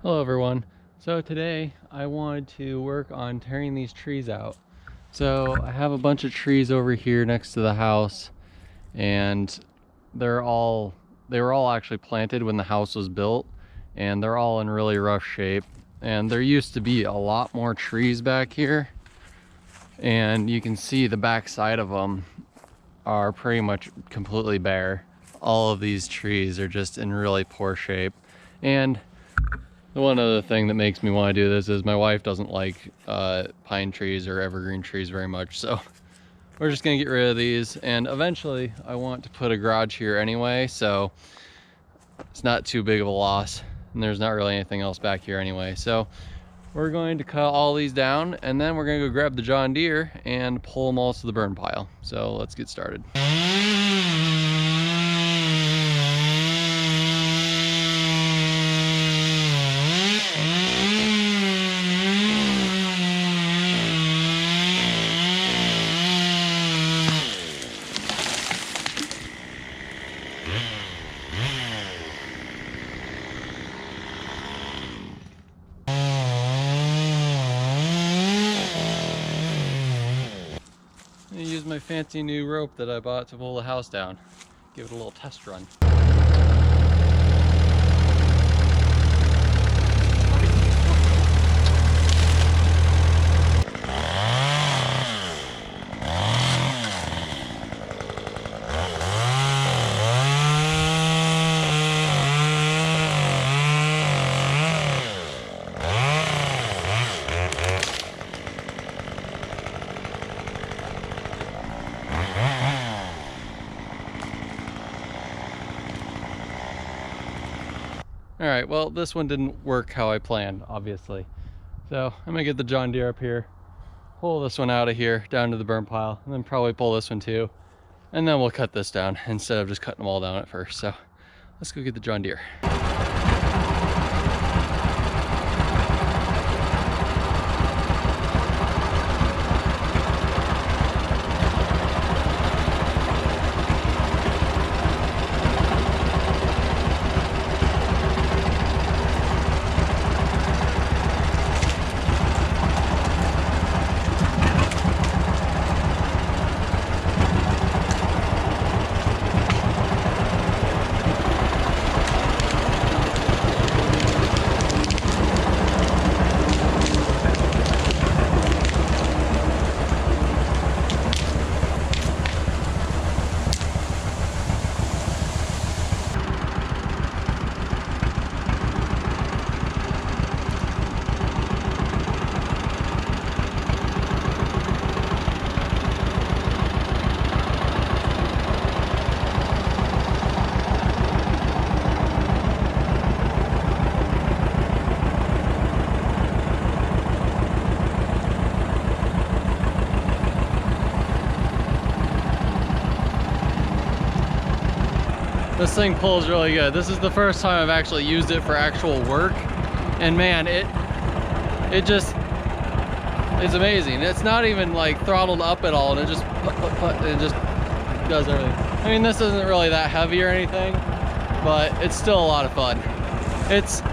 Hello everyone. So today I wanted to work on tearing these trees out. So I have a bunch of trees over here next to the house, and they were all actually planted when the house was built, and they're all in really rough shape. And there used to be a lot more trees back here, and you can see the back side of them are pretty much completely bare. All of these trees are just in really poor shape. And the one other thing that makes me want to do this is my wife doesn't like pine trees or evergreen trees very much, so we're just gonna get rid of these. And eventually I want to put a garage here anyway, so it's not too big of a loss, and there's not really anything else back here anyway. So we're going to cut all these down, and then we're gonna go grab the John Deere and pull them all to the burn pile. So let's get started. Use my fancy new rope that I bought to pull the house down. Give it a little test run. Alright, well, this one didn't work how I planned, obviously. So I'm gonna get the John Deere up here, pull this one out of here, down to the burn pile, and then probably pull this one too. And then we'll cut this down instead of just cutting them all down at first. So let's go get the John Deere. This thing pulls really good. This is the first time I've actually used it for actual work, and man, it's amazing. It's not even like throttled up at all, and it just it just does everything. I mean, this isn't really that heavy or anything, but it's still a lot of fun. It's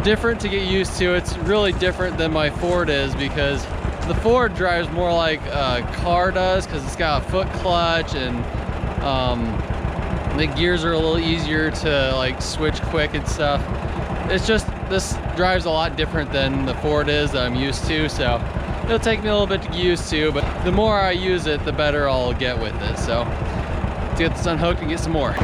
different to get used to. It's really different than my Ford is, because the Ford drives more like a car does, because it's got a foot clutch, and the gears are a little easier to like switch quick and stuff. It's just, this drives a lot different than the Ford is that I'm used to, so it'll take me a little bit to get used to, but the more I use it, the better I'll get with it. So let's get this unhooked and get some more.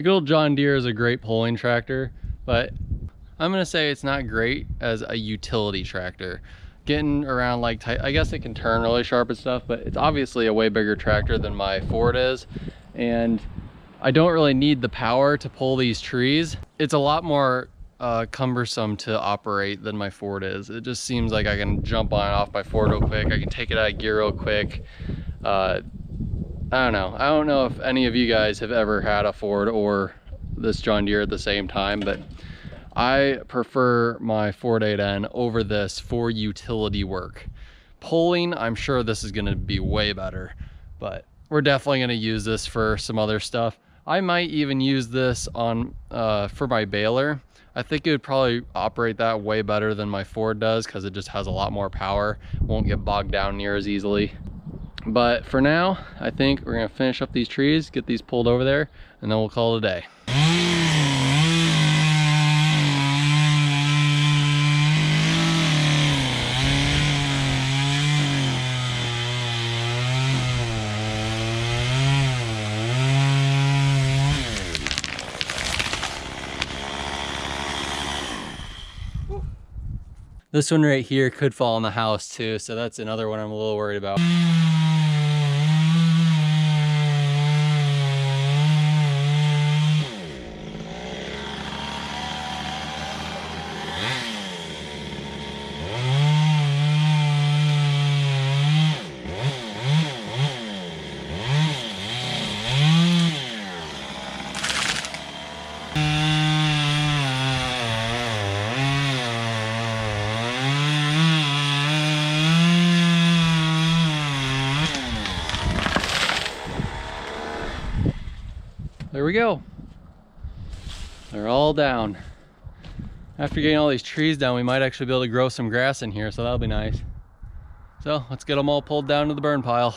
good old John Deere is a great pulling tractor, but I'm gonna say it's not great as a utility tractor. Getting around like tight, I guess it can turn really sharp and stuff, but it's obviously a way bigger tractor than my Ford is, and I don't really need the power to pull these trees. It's a lot more cumbersome to operate than my Ford is. It just seems like I can jump on and off my Ford real quick. I can take it out of gear real quick. I don't know. I don't know if any of you guys have ever had a Ford or this John Deere at the same time, but I prefer my Ford 8N over this for utility work. Pulling, I'm sure this is gonna be way better, but we're definitely gonna use this for some other stuff. I might even use this on for my baler. I think it would probably operate that way better than my Ford does because it just has a lot more power. Won't get bogged down near as easily. But for now, I think we're gonna finish up these trees, get these pulled over there, and then we'll call it a day. This one right here could fall in the house too, so that's another one I'm a little worried about. There we go. They're all down. After getting all these trees down, we might actually be able to grow some grass in here, so that'll be nice. So let's get them all pulled down to the burn pile.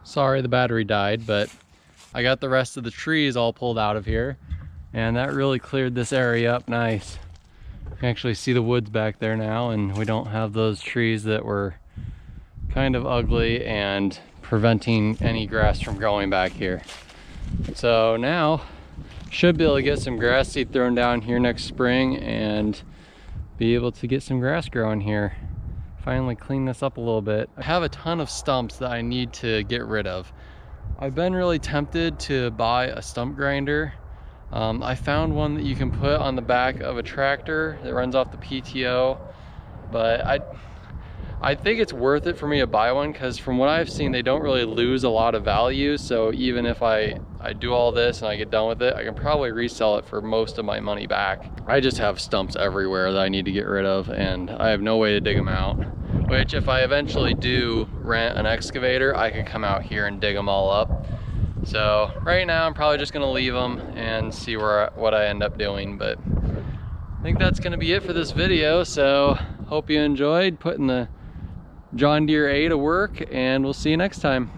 Sorry the battery died, but I got the rest of the trees all pulled out of here, and that really cleared this area up nice. You can actually see the woods back there now, and we don't have those trees that were kind of ugly and preventing any grass from growing back here. So now should be able to get some grass seed thrown down here next spring and be able to get some grass growing here. Finally clean this up a little bit. I have a ton of stumps that I need to get rid of. I've been really tempted to buy a stump grinder. I found one that you can put on the back of a tractor that runs off the PTO, but I think it's worth it for me to buy one because from what I've seen, they don't really lose a lot of value. So even if I do all this and I get done with it, I can probably resell it for most of my money back. I just have stumps everywhere that I need to get rid of, and I have no way to dig them out. Which if I eventually do rent an excavator, I can come out here and dig them all up. So right now I'm probably just gonna leave them and see what I end up doing, but I think that's gonna be it for this video. So hope you enjoyed putting the John Deere 8 to work, and we'll see you next time.